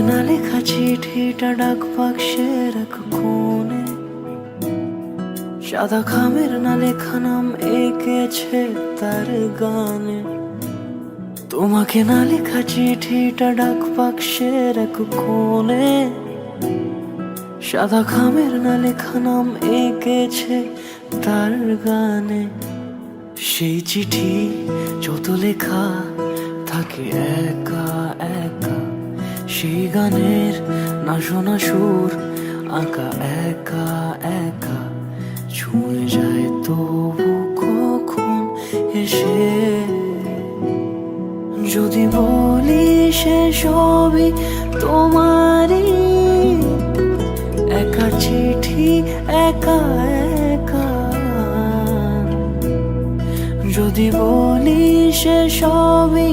না লেখা চিঠিটা ডাক বাক্সের এক কোণে, সাদা খামের না লেখা নাম এঁকেছে তার গানে। তোমাকে না লেখা চিঠিটা ডাক বাক্সের এক কোণে, সাদা খামের না লেখা নাম এঁকেছে তার গানে। সেই চিঠি যত লেখা থাকে একা একা, সেই গানের না শোনা সুর আঁকা একা একা, ছুঁয়ে যায় তবু কখন এসে। যদি বলি সে সবই তোমারই, একা চিঠি একা একা। যদি বলি সে সবই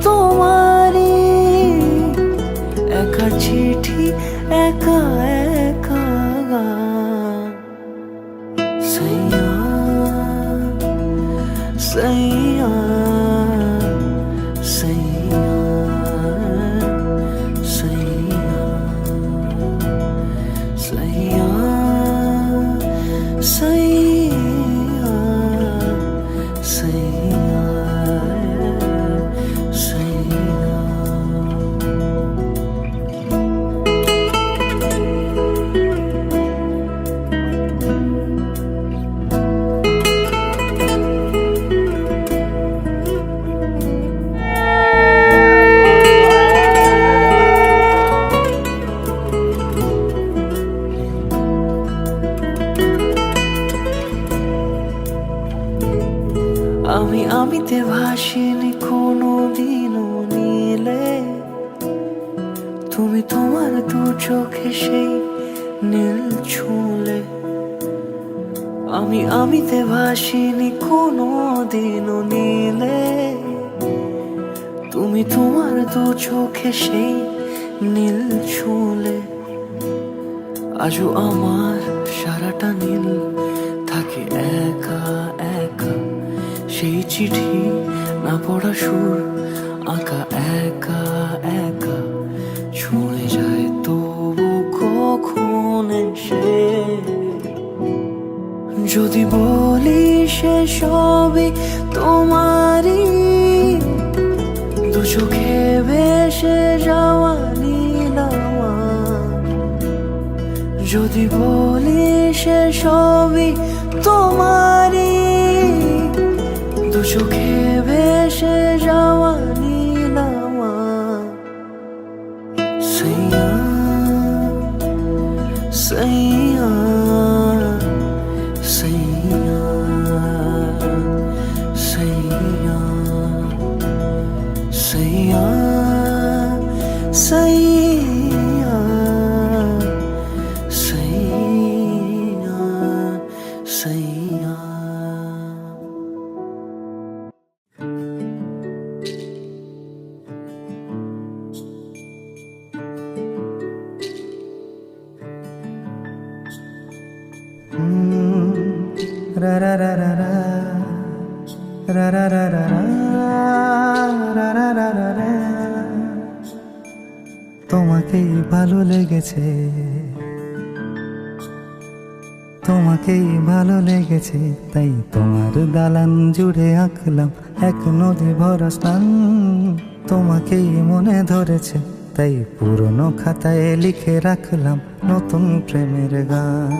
তোমারই, একা চিঠি একা একা। সাইয়া সাইয়া সাইয়া সাইয়া সাইয়া সাইয়া সাইয়া সাইয়া। আমিতে ভাসিনি কোনো দিনও নীলে, তুমি তোমার দু চোখে সেই নীল ছুঁলে। আমিতে ভাসিনি কোনো দিনও নীলে, তুমি তোমার দু চোখে সেই নীল ছুঁলে। আজও আমার সারাটা নীল থাকে একা একা, সেই চিঠি না পড়া সুর আঁকা একা একা, ছুঁয়ে যায় তবু কখন এসে। যদি বলি সে সবই তোমারই, দু চোখে ভেসে যাওয়া নীল আমার। যদি বলি সে সবই তোমারই, দু চোখে ভেসে যাওয়া নীল আমার। সাইয়া সাইয়া সাইয়া সাইয়া সাইয়া সাইয়া সাইয়া সাইয়া। ra ra ra ra ra ra ra ra ra ra ra ra ra ra। তোমাকেই ভালো লেগেছে, তোমাকেই ভালো লেগেছে, তাই তোমার দালান জুড়ে আঁকলাম এক নদী ভরা স্থান। তোমাকেই মনে ধরেছে, তাই পুরনো খাতায় লিখে রাখলাম নতুন প্রেমের গান।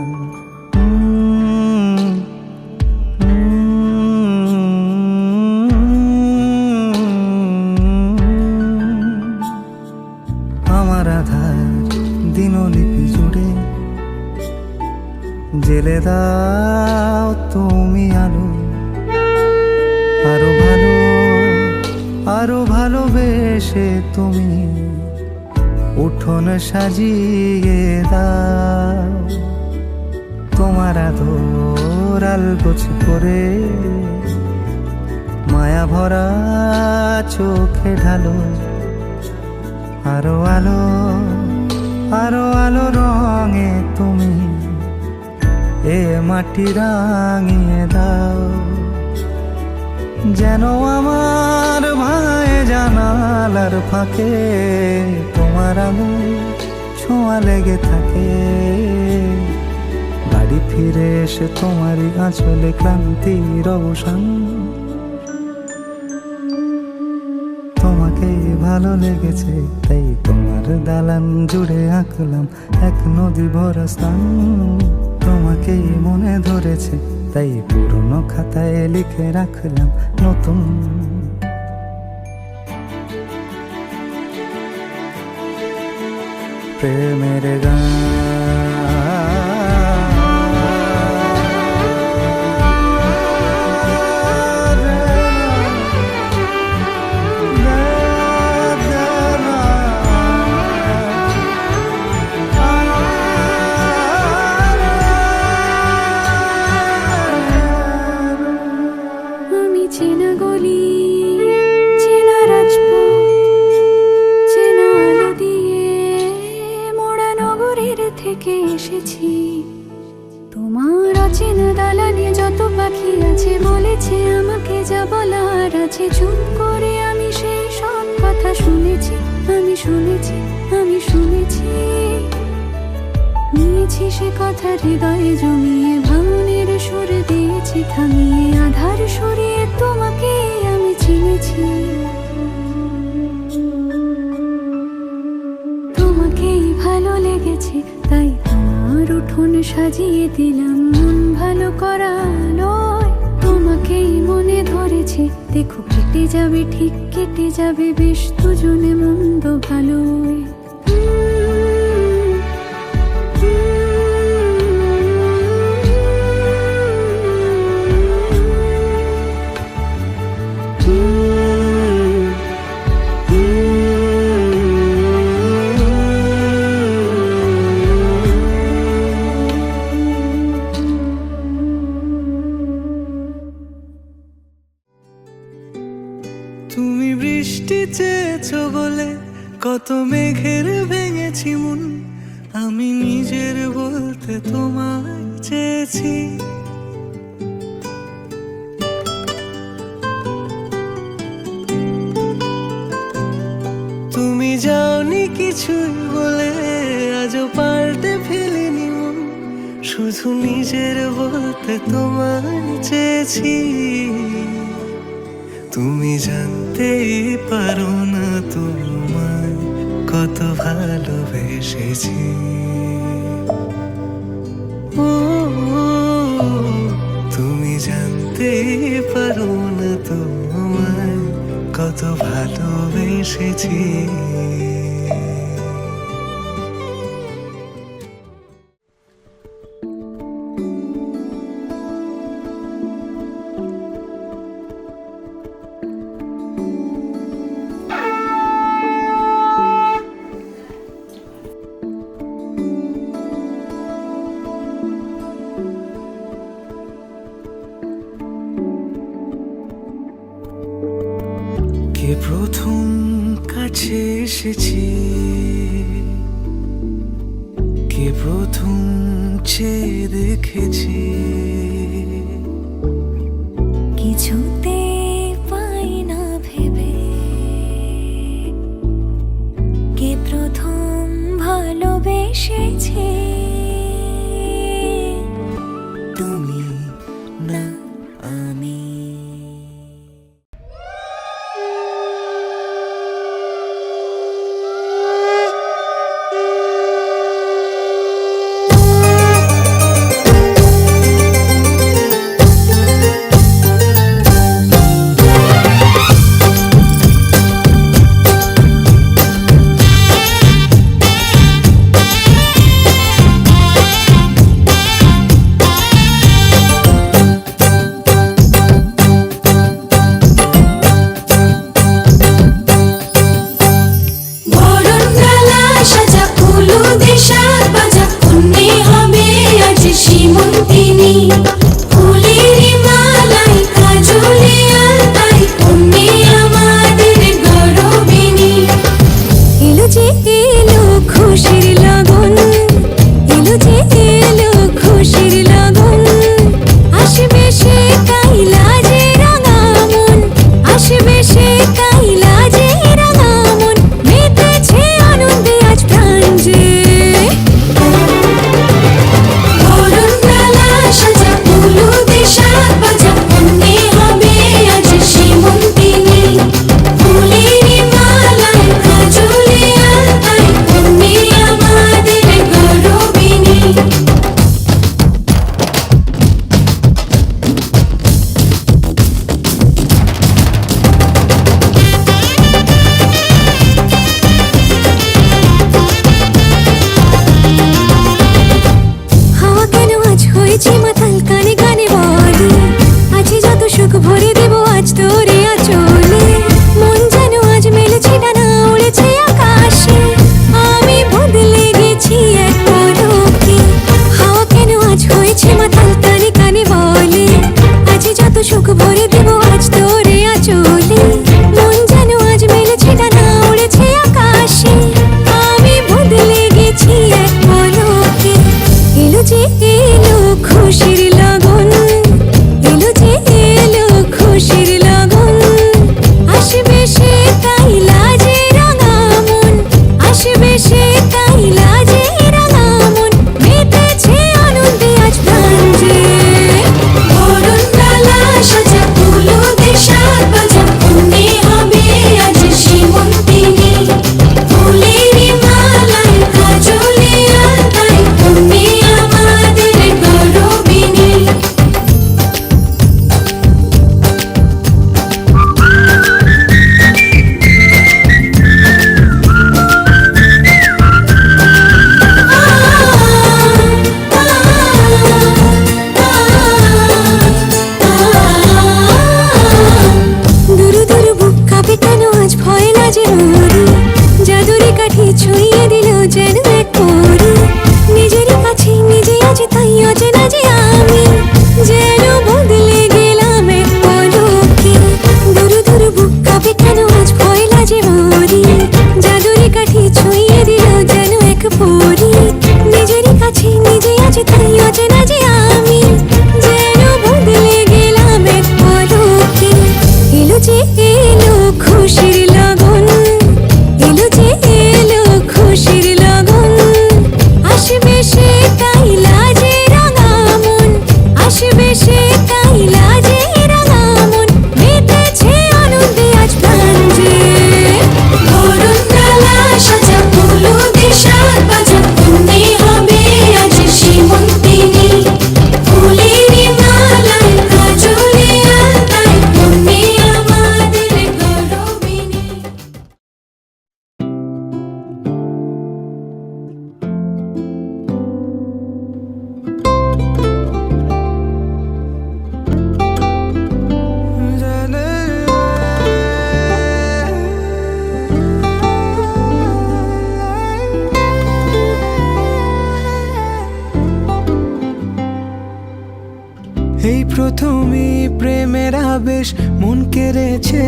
আমার আধার দিনলিপি জুড়ে জেলে দাও তুমি আলো, আরো ভালো আরো ভালোবেসে তুমি উঠোন সাজিয়ে দাও। তোমার আদর আলগোছ করে মায়া ভরা চোখে ঢালো, আরো আলো আরো আলো রঙে তুমি এ মাটি রাঙিয়ে দাও। যেন আমার ভাই জানালার ফাঁকে তোমার তোমার আঙুল ছোঁয়া লেগে থাকে। বাড়ি ফিরে এসে তোমারই আঁচলে ক্লান্তির অবসান। তোমাকেই ভালো লেগেছে তাই তোমার দালান জুড়ে আঁকলাম এক নদী ভরা স্থান। তোমাকেই মনে ধরেছে তাই পুরনো খাতায় লিখে রাখলাম নতুন। প্রেমের গান চেনা গলি, চেনা রাজপথ, চেনা আলো দিয়ে মোড়া নগরীর থেকে এসেছি। তোমার অচেনা দালানে যত পাখি আছে বলেছে আমাকে যা বলার আছে। চুপ করে আমি সেই সব কথা শুনেছি, আমি শুনেছি, আমি শুনেছি। নিয়েছি সে কথা হৃদয়ে জমিয়ে, ভাঙনের সুর দিয়েছি থামিয়ে। আধার সরিয়ে তোমাকে আমি চিনেছি। তোমাকেই ভালো লেগেছে তাই তোমার উঠোন সাজিয়ে দিলাম মন ভালো করা আলোয়। তোমাকেই মনে ধরেছে দেখো কেটে যাবে, ঠিক কেটে যাবে বেশ দুজনে মন্দ ভালোই। তুমি বৃষ্টি চেয়েছো বলে কত মেঘের ভেঙেছি মন। আমি নিজের বলতে তোমায় চেয়েছি। তুমি যাওনি কিছুই বলে আজও পাল্টে ফেলিনি মন। শুধু নিজের বলতে তোমায় চেয়েছি। তুমি জানতেই পারো না তোমায় কত ভালোবেসেছি। ও তুমি জানতেই পারো না তোমায় কত ভালোবেসেছি। কে প্রথম কাছে এসেছি, কে প্রথম চেয়ে দেখেছি। কিছুতে পাই না ভেবে কে প্রথম ভালোবেসেছে। তুমি না আমি। বাজে মরি জাদুরি কাঠি ছুঁয়ে দিল যেন এক পরি নিজেরই কাছে নিজে আজ তাই অচেনা যে আমি যেন বদলে গেলাম এক পলকে দূর দূর বুক কাঁপে কেন আজ ভয় লাগে মরি জাদুরি কাঠি ছুঁয়ে দিল যেন এক পরি নিজেরই কাছে নিজে আজ তাই অচেনা যে আমি যেন বদলে গেলাম এক পলকে এলো যে এলো খুশির লগন এলো যে এলো খুশির লগন আসবে সে তাই লাজে রাঙা মন আসবে সে তাই লাজে রাঙা মন মেতেছে আনন্দে আজ প্রাণ যে বরণ ডালা সাজা ফুলো দেশার বাজা তুমি হবে আজ সীমন্তিনী ফুলেরই মালায় কাজলে আলতায় তুমি আমাদের গৌরবিনী। এই প্রথমই প্রেমের আবেশ মন কেড়েছে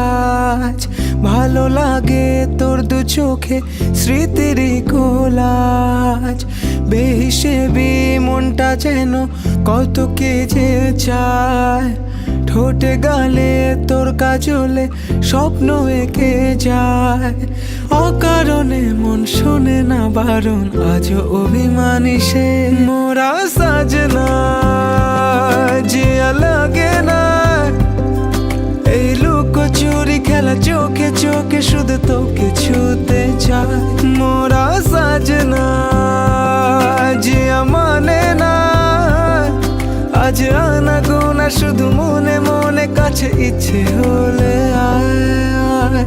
আজ ভালো লাগে তোর দু চোখে স্মৃতির কোলাজ বেহিসেবি মনটা যেন কত কে যে চায় ঠোঁটে গালে তোর কাজলে স্বপ্ন এঁকে যায় অকারণে মন শোনে না বারণ আজও অভিমানী সে মোরা সাজনা জিয়া লাগে না এই লুকোচুরি খেলা চোখে চোখে শুধু তোকে ছুতে চায় মোরা সাজনা জিয়া মানে না আজ আনা গোনা শুধু মনে মনে কাছে ইচ্ছে হলে আয় আয়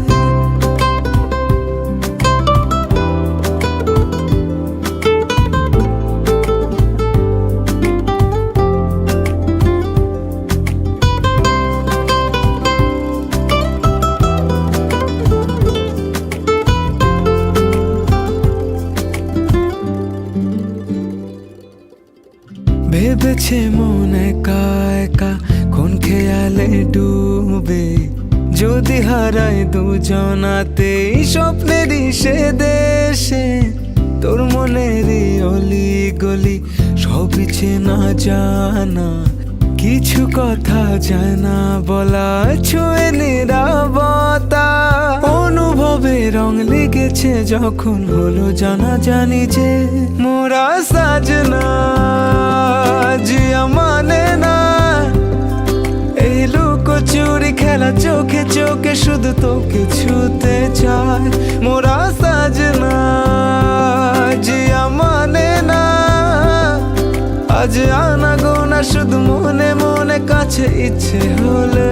ভেবেছে মন একা একা কোন খেয়ালে ডুবে যদি হারায় দুজনাতেই স্বপ্নেরই সে দেশে তোর মনেরই অলি গলি সবই চেনা জানা কিছু কথা যায় না বলা ছুঁয়ে নিরাপত্তা অনুভবে রং লেগেছে যখন হলো জানা জানি যে মোরা সাজনা জিয়া মানে না এই লুকোচুরি খেলা চোখে চোখে শুধু তোকে ছুতে চায় মোরা সাজনা জিয়া মানে না আজ আনা গোনা শুধু মনে মনে কাছে ইচ্ছে হলে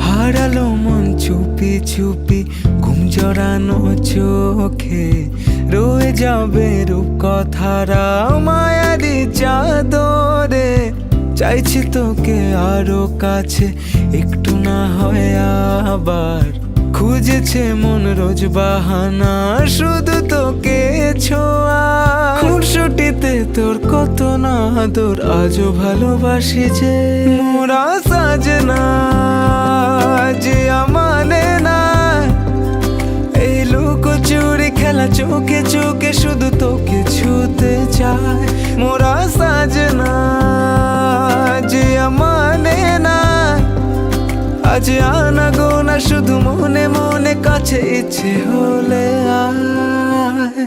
হারালো মন চুপি চুপি ঘুম জড়ানো চোখে রয়ে যাবে রূপ কথারা মায়ারি চাদরে চাইছি তোকে আরো কাছে একটু না হয় আবার খুঁজেছে মন রোজ বাহানা শুধু তোকে ছোঁয়া খুনসুটিতে তোর কত না আদর আজও ভালোবাসি যে মোরা সাজনা জিয়া মানে না এই লুকোচুরি খেলা চোখে চোখে শুধু তোকে ছুতে চায় মোরা সাজনা জিয়া মানে না আজ আনা গোনা শুধু মনে মনে কাছে ইচ্ছে হলে আয়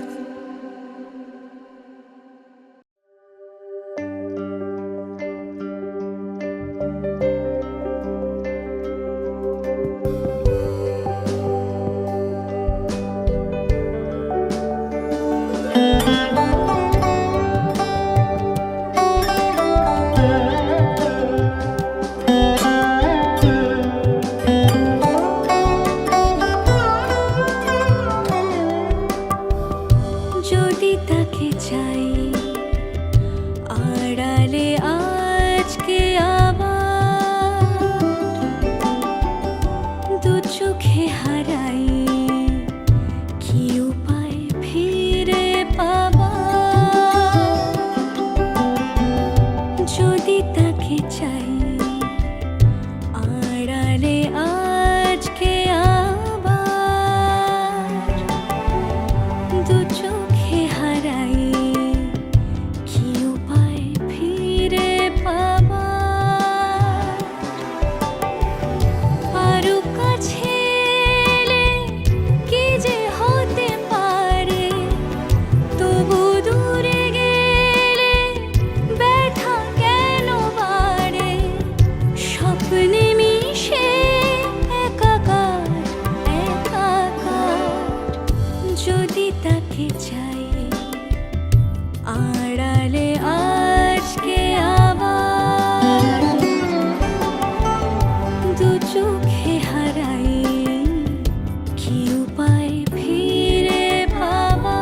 তাকে চাই আড়ালে আজকে আবার দু চোখে হারাই কি উপায় ফিরে পাবার আরো কাছে এলে কি যে হতে পারে তবু দূরে গেলে ব্যথা কেন বাড়ে স্বপ্নে মিশে একাকার একাকার যদি তাকে চাই আড়ালে আজকে আবার দু চোখে হারাই কি উপায় ফিরে পাবার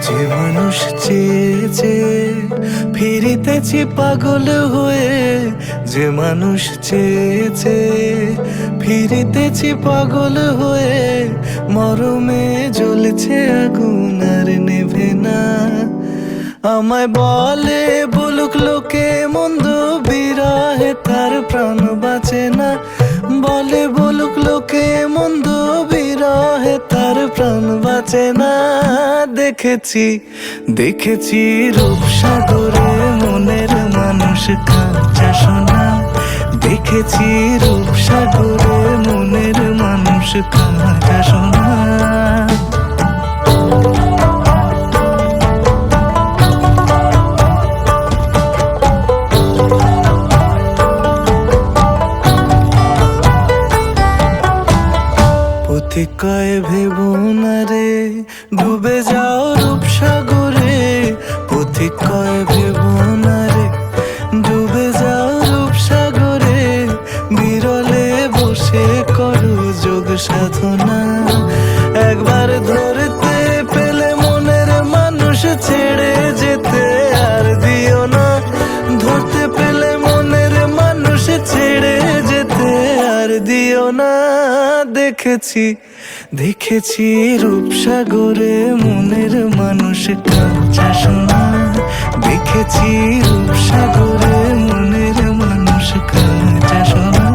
যে মানুষ চেয়েছে ফিরিতেছি পাগল হয়ে যে মানুষ চেয়েছে ফিরিতেছি পাগল হয়ে মরমে জ্বলছে আগুন আর নেভে না আমায় বলে বলুক লোকে মন্দ বিরহে তার প্রাণ বাঁচে না বলে বলুক লোকে মন্দ বিরহে তার প্রাণ বাঁচে না দেখেছি দেখেছি রূপসাগরে মনের মানুষ কাঁচা সোনা দেখেছি রূপসাগরে মনের মানুষ কাঁচা সোনা পথিক কয় ভেবো না রে ডুবে যাও রূপসাগরে পথিক কয় ভেবো না রে ডুবে যাও রূপসাগরে বিরলে বসে করো যোগ সাধনা একবার ধরতে পেলে মনের মানুষ ছেড়ে যেতে আর দিও না ধরতে পেলে মনের মানুষ ছেড়ে যেতে আর দিও না দেখেছি দেখেছি রূপসাগরে মনের মানুষ কাঁচা সোনা দেখেছি রূপসাগরে মনের মানুষ কাঁচা সোনা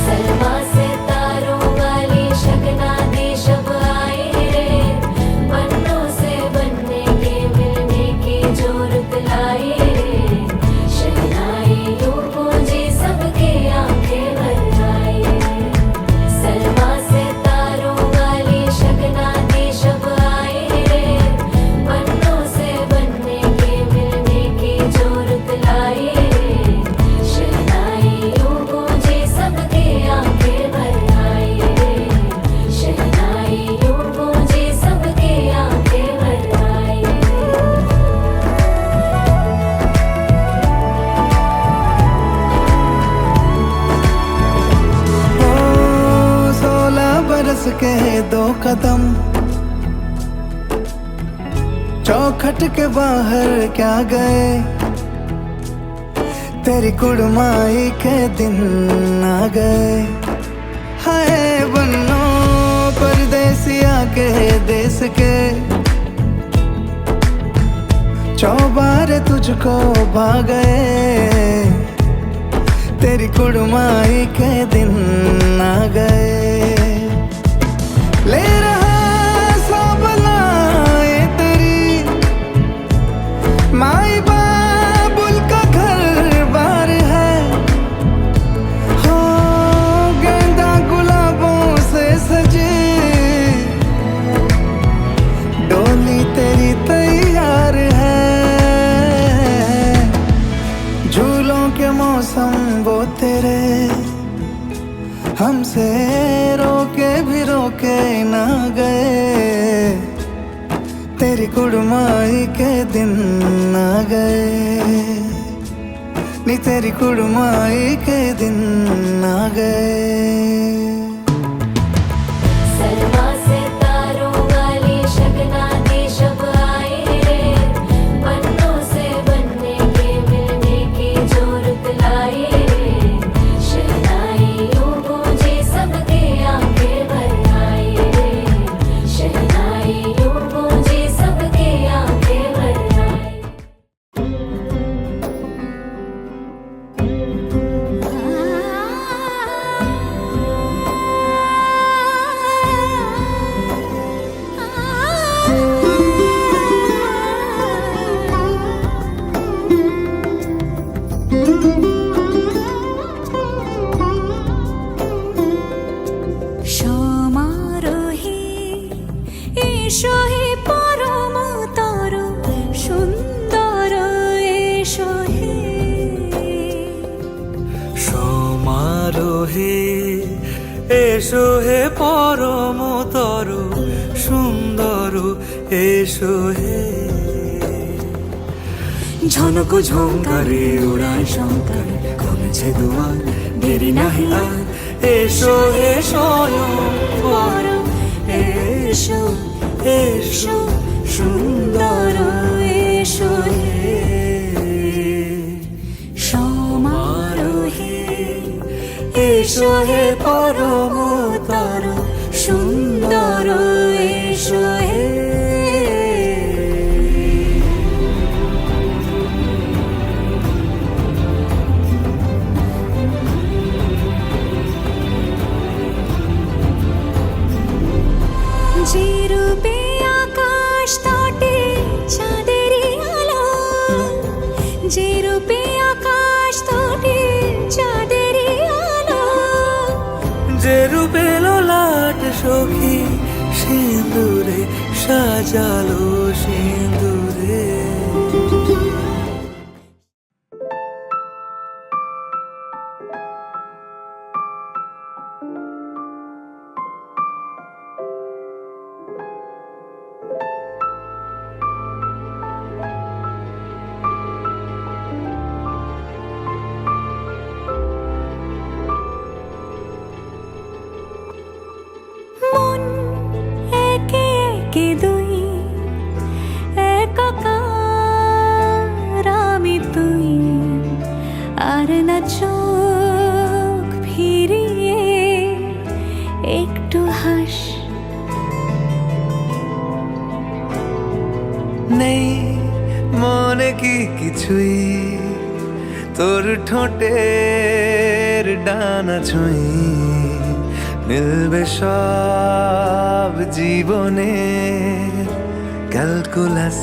सलमा से तारों वाली शगना दे शब आए रे बन्नों से बनने के मिलने की जोरत लाए रे शहनाई यूं गूंजी सबके आंखें भर आए सलमा से तारों वाली शगना दे शब आए रे बन्नों से बनने के मिलने की जोरत लाए रे शहनाई यूं गूंजी सबके आंखें भर आए शहनाई यूं गूंजी सबके आंखें भर आए ओ 16 बरस के 2 कदम चौखट के बाहर क्या गए तेरी कुड़माई के दिन आ गए हाय बन्नो परदेसिया के देश के चौबारे तुझको भा गए तेरी कुड़माई के दिन आ गए ले रहा सब लाए तेरी माई बाबुल का घर बार है हो गेंदा गुलाबों से सजे डोली तेरी तैयार तेरी कुड़माई के दिन आ गए नी तेरी कुड़माई के दिन आ गए सरमा से तारों वाली शगना दी शब आए रे पन्नों से बनने के मिलने की जो रुत लाए रे शहनाइयों गूंजे सबके आंखें भर आए रे शहनाइयों गूंजे सबके आंखें भर आए সমারোহে এসো হে পরম তর সুন্দর এসো হে সমারোহে এসো হে পরমতর সুন্দর এসো হে ঝনক ঝঙ্কারে উড়ায় শঙ্কর কমেছে দুয়ার দেরি নাহি আর এসো হে স্বয়ং পরম এসো এসো সুন্দর এসো হে সমারোহে এসো হে পরমতর সুন্দর এসো হে যে রূপে আকাশ তটে চাঁদেরই আলো যে রূপে আকাশ তটে চাঁদেরই আলো যে রূপে ললাট সখী সিঁদুরে সাজালো সিঁদুরে মন একে একে দুই একাকার আমি তুই আর না চোখ ফিরিয়ে একটু হাস নেই মনে কি কিছুই তোর ঠোঁটের ডানা ছুঁই মিলবে সব জীবনে ক্যালকুলাস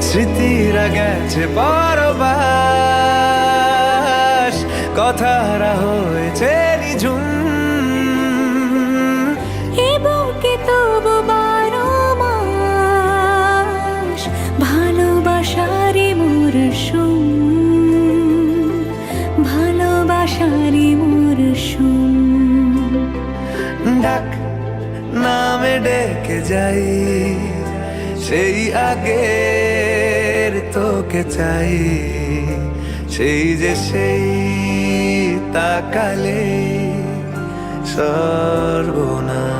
স্মৃতিরা গেছে পরবাস কথারা হয়েছে নিঝুম এ বুকে তবু 12 মাস ভালোবাসারই মরশুম ভালোবাসারই মরশুম ডাক নামে ডেকে যাই সেই আগের তোকে চাই সেই যে সেই তাকালে সর্বনাশ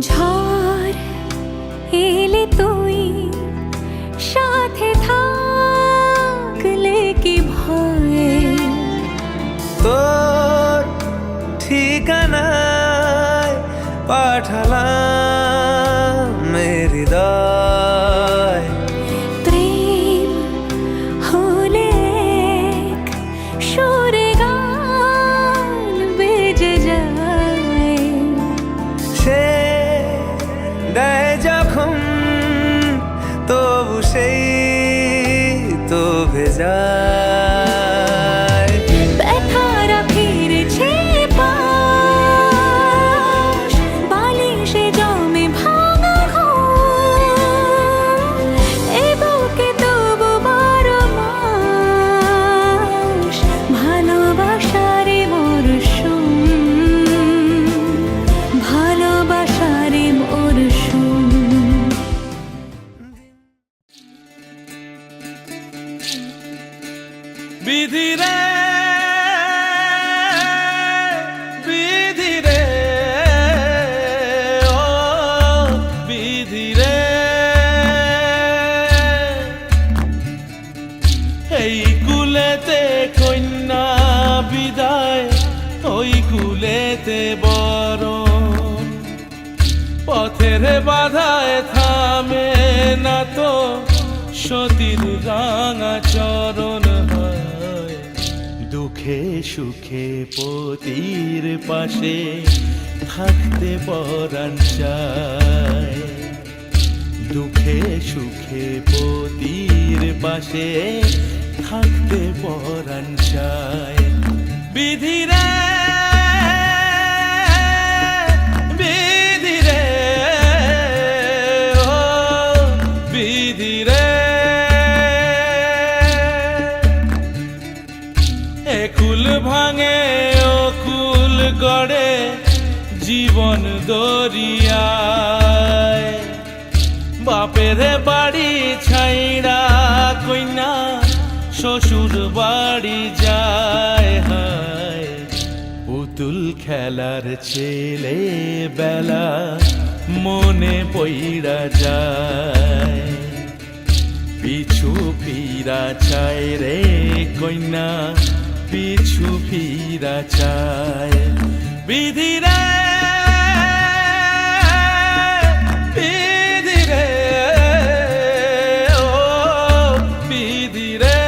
ঝড় এলে তুই সাথে থাকলে কি ভয় তোর ঠিকানায় পাঠালাম হৃদয়। প্রেম হলে এক সুরে গান বেজে যায়, সে দেয় যখন তবু সেই তো ভেজায়। ব্যথারা ফিরেছে পাশ, বালিশে জমে ভাঙা ঘর, এ বুকে তবু 12 মাস ভালোবাসারে মরশুম, ভালোবাসারে মরশুম। বিধি রে বিধি রে ও বিধি রে, এই কুলেতে কন্যা বিদায়, ওই কুলেতে বরণ, পথের বাধায় থামে না তো সতীর রাঙা চরণ হয়। দুঃখে সুখে পতির পাশে থাকতে পরাণ চায়, দুঃখে সুখে পতির পাশে থাকতে পরাণ চায়। বিধি রে বিধি রে ও বিধি রে, একুল ভাঙে ও কুল গড়ে জীবন দরিয়ায়, বাপের বাড়ি ছাইড়া কইনা শ্বশুর বাড়ি যায় হায়। পুতুল খেলার ছেলে বেলা মনে পইড়া যায়, পিছু ফিরা চায় রে কন্যা, পিছু ফিরা চায়। বিধি রে বিধি রে ও বিধি রে।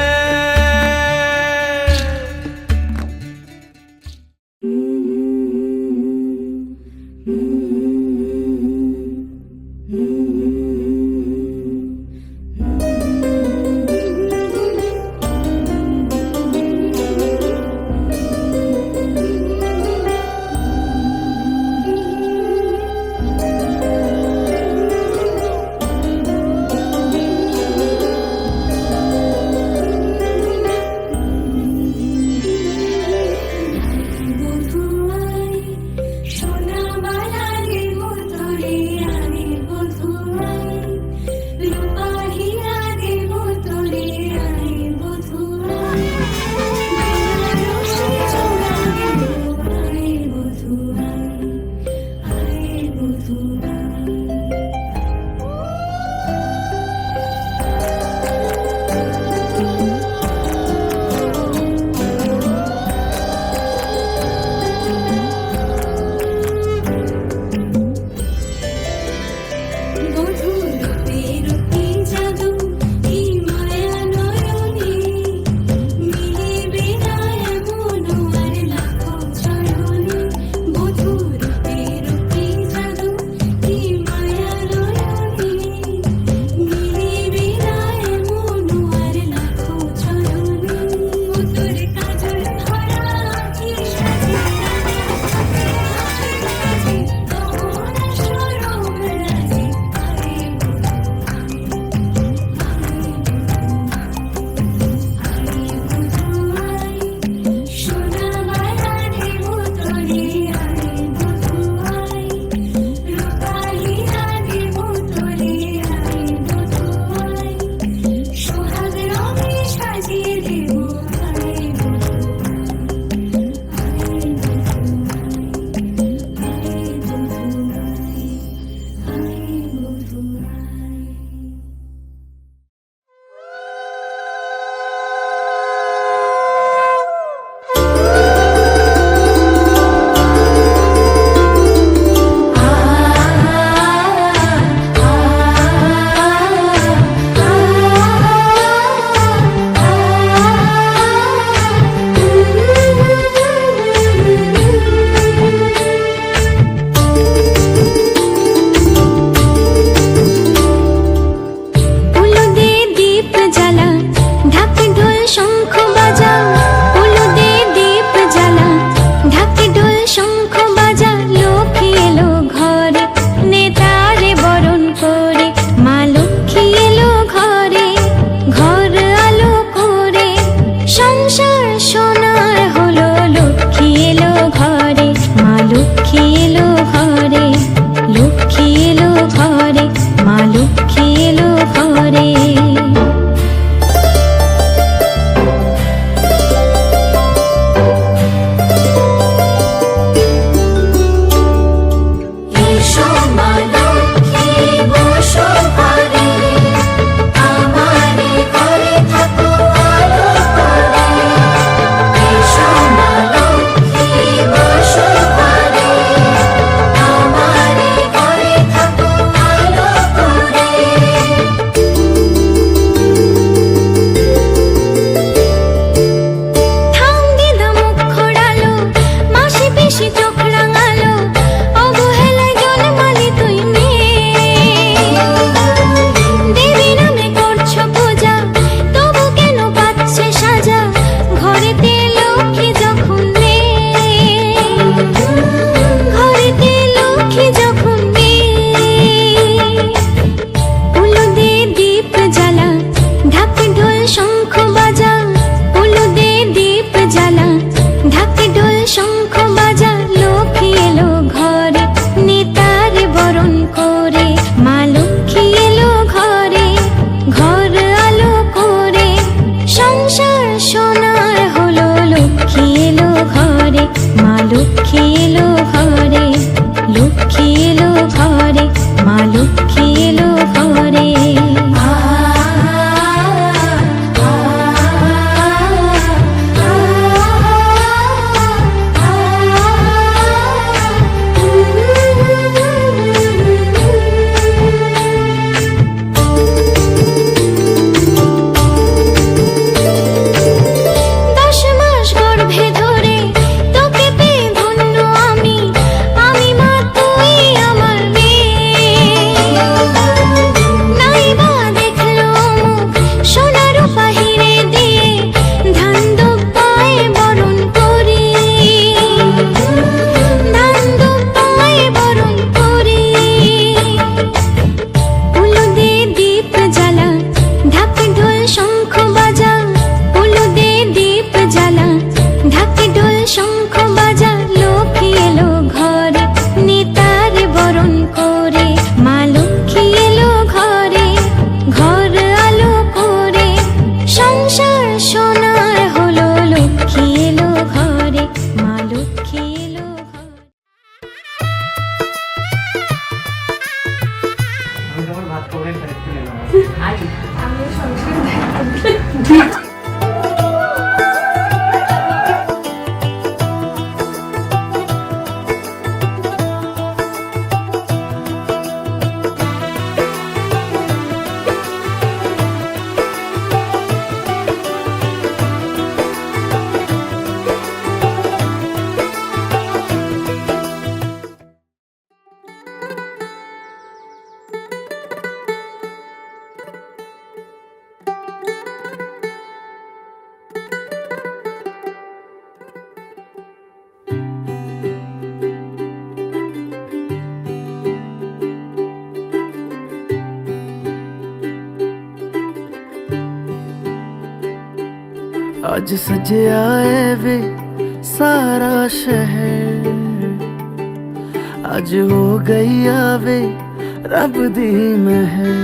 ਅੱਜ ਸਜਿਆ ਏ ਵੇ ਸਾਰਾ ਸ਼ਹਿਰ, ਅੱਜ ਹੋ ਗਈ ਆਵੇ ਰੱਬ ਦੀ ਮਹਿਰ।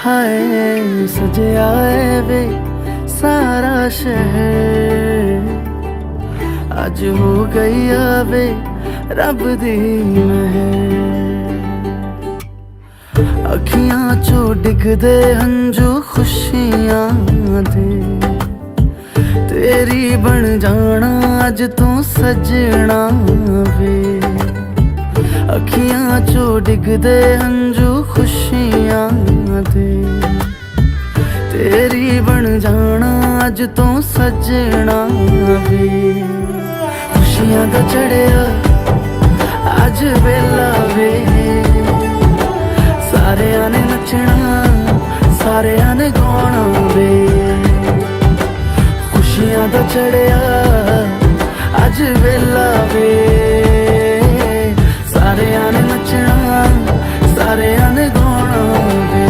ਹਾਏ ਸਜਿਆ ਏ ਵੇ ਸਾਰਾ ਸ਼ਹਿਰ, ਅੱਜ ਹੋ ਗਈ ਆਵੇ ਰੱਬ ਦੀ ਮਹਿਰ। ਅੱਖੀਆਂ ਚੋਂ ਡਿੱਗਦੇ ਹੰਝੂ ਖੁਸ਼ੀਆਂ ਦੇ, ਤੇਰੀ ਬਣ ਜਾਣਾ ਅੱਜ ਤੂੰ ਸਜਣਾ ਵੇ। ਅੱਖੀਆਂ ਚੋਂ ਡਿੱਗਦੇ ਹੰਝੂ ਖੁਸ਼ੀਆਂ ਦੇ, ਤੇਰੀ ਬਣ ਜਾਣਾ ਅੱਜ ਤੂੰ ਸਜਣਾ ਵੇ। ਖੁਸ਼ੀਆਂ ਦਾ ਚੜਿਆ ਅੱਜ ਵੇਲਾ ਵੇ, ਸਾਰਿਆਂ ਨੇ ਨੱਚਣਾ ਸਾਰਿਆਂ ਨੇ ਗਾਉਣਾ ਵੇ। ਖੁਸ਼ੀਆਂ ਦਾ ਚੜਿਆ ਅੱਜ ਵੇਲਾ ਵੇ, ਸਾਰਿਆਂ ਨੇ ਨੱਚਣਾ ਸਾਰਿਆਂ ਨੇ ਗਾਉਣਾ ਵੇ।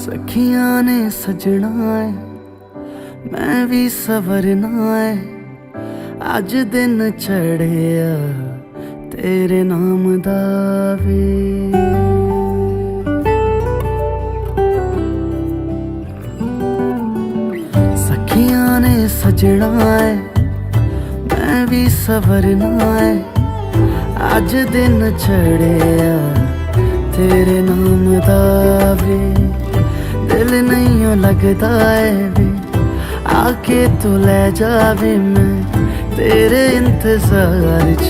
सखियां ने सजना है मैं भी सवरना है, अज दिन चढ़िया तेरे नाम दा वे। सखियां ने सजना है मैं भी सवरना है, अज दिन चढ़िया तेरे नाम दा वे। दिल नहीं लगता है वे आके तू ले जावे, मैं तेरे इंतजार च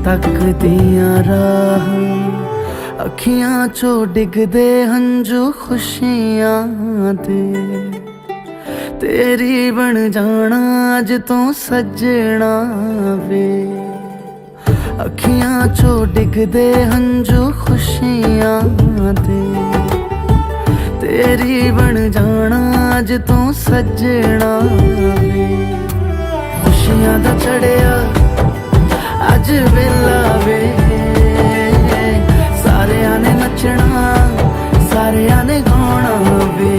तकदियां राह। अखियां चो डिगदे हंझू खुशियां दे, तेरी बन जाना अज तू सजना वे। अखियां चो डिगदे हंझू खुशियां दे, तेरी बन जाना अज तू सजना वे। खुशियां दा चढ़िया अज वेला वे, सारियां ने नचना सारियां ने गाउणा वे।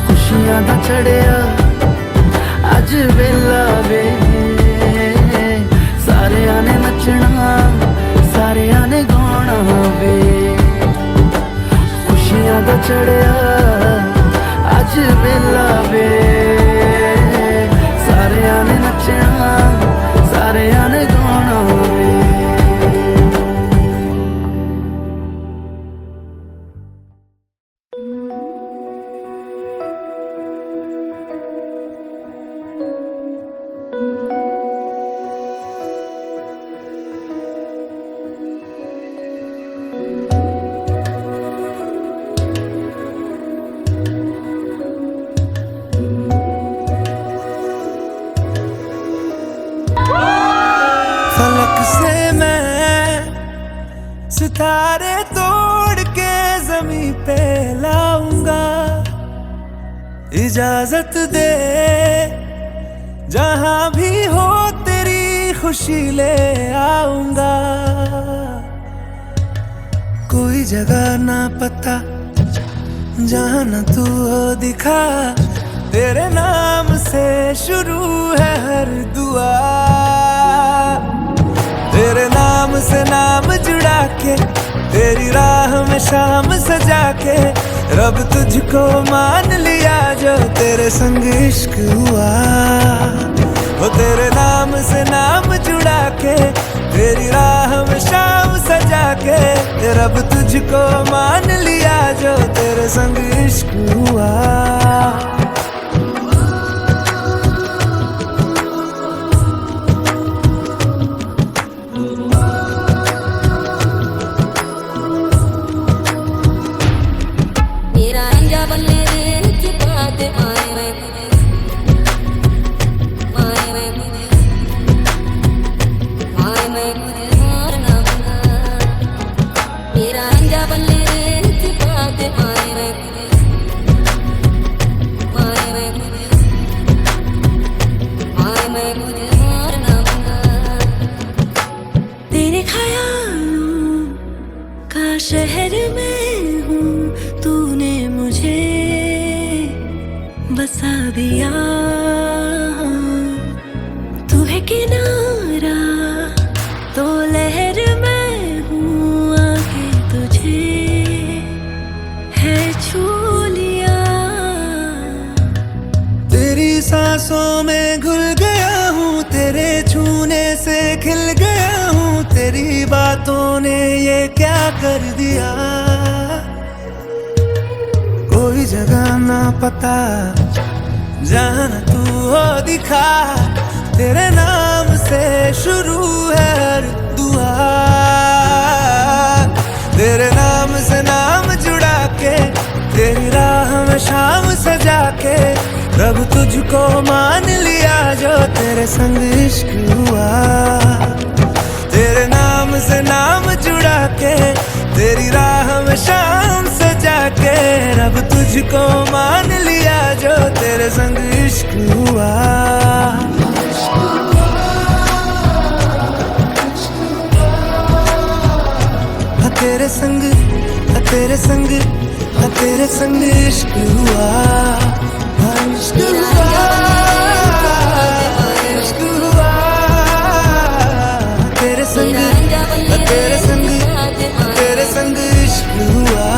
खुशियां दा चढ़िया अज वेला वे, सारियां ने नचना सारियां ने गाउणा वे। खुशियां दा चढ़िया अज वेला वे, सारियां ने नचना सारियां ने गाउणा वे। फलक से मैं सितारे तोड़ के जमीन पे लाऊंगा, इजाजत दे जहां भी हो तेरी खुशी ले आऊंगा। कोई जगह ना पता जहां न तू हो दिखा, तेरे नाम से शुरू है हर दुआ। तेरे नाम से नाम जुड़ा के, तेरी राह में शाम सजा के, रब तुझको मान लिया जो तेरे संग इश्क हुआ। वो तेरे नाम से नाम जुड़ा के, तेरी राह में शाम सजा के, रब तुझको मान लिया जो तेरे संग इश्क हुआ। शहर में हूँ तूने मुझे बसा दिया, तू है किनारा तो लहर में हूँ, आके तुझे है छू लिया। तेरी सांसों में घुल गया हूँ, तेरे छूने से खिल गया हूँ, तेरी बातों ने ये क्या कर दिया। कोई जगह ना पता जाना तू हो दिखा, तेरे नाम से शुरू है हर दुआ। तेरे नाम से नाम जुड़ा के, तेरी राह में शाम सजा के, रब तुझको मान लिया जो तेरे संग इश्क हुआ। तेरे नाम से नाम जुड़ा के, तेरी राह में शाम सजा के, रब तुझको मान लिया जो तेरे संग इश्क हुआ। तेरे संग, तेरे संग, तेरे संग इश्क हुआ, इश्क हुआ, इश्क हुआ। तेरे संग, तेरे संग, तेरे संग इश्क हुआ।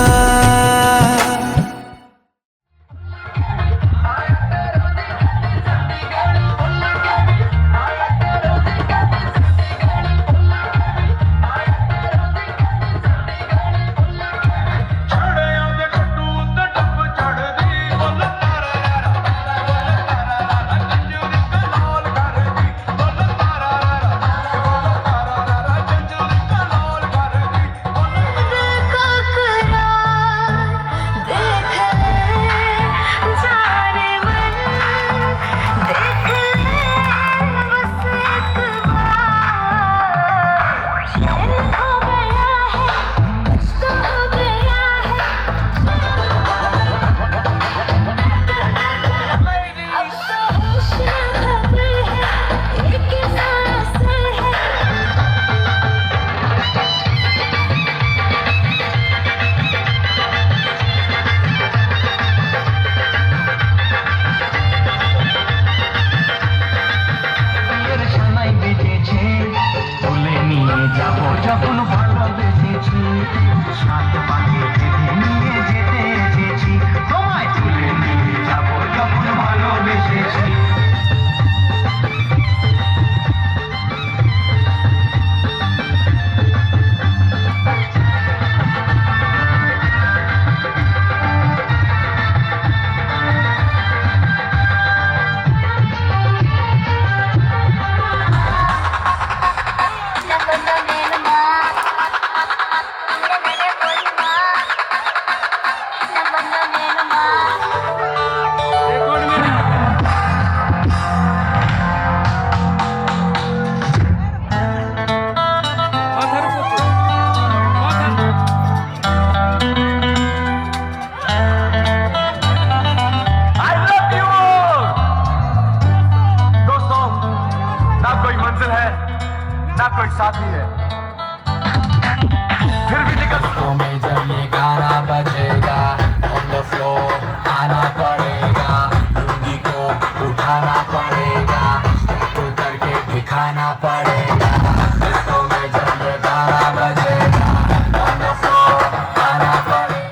कोई साथी है फिर भी निकल में जब ये गाना बजेगा ऑन द फ्लोर आना पड़ेगा, लुंगी को उठाना पड़ेगा, उतर के दिखाना पड़ेगा। डिस्को में जब ये गाना बजेगा ऑन द फ्लोर आना पड़ेगा।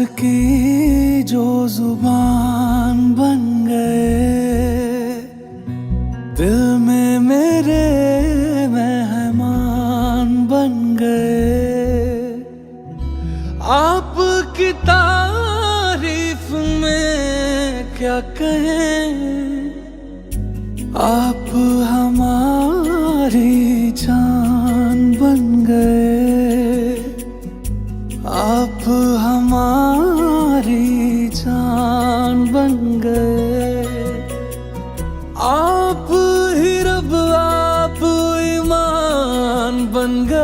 की जो जुबान बन गए, दिल में मेरे मेहमान बन गए। आपकी तारीफ में क्या कहें, आप हमारी जान बन गए, आप हमारी जान बन गए। आप ही रब, आप ईमान बन गए।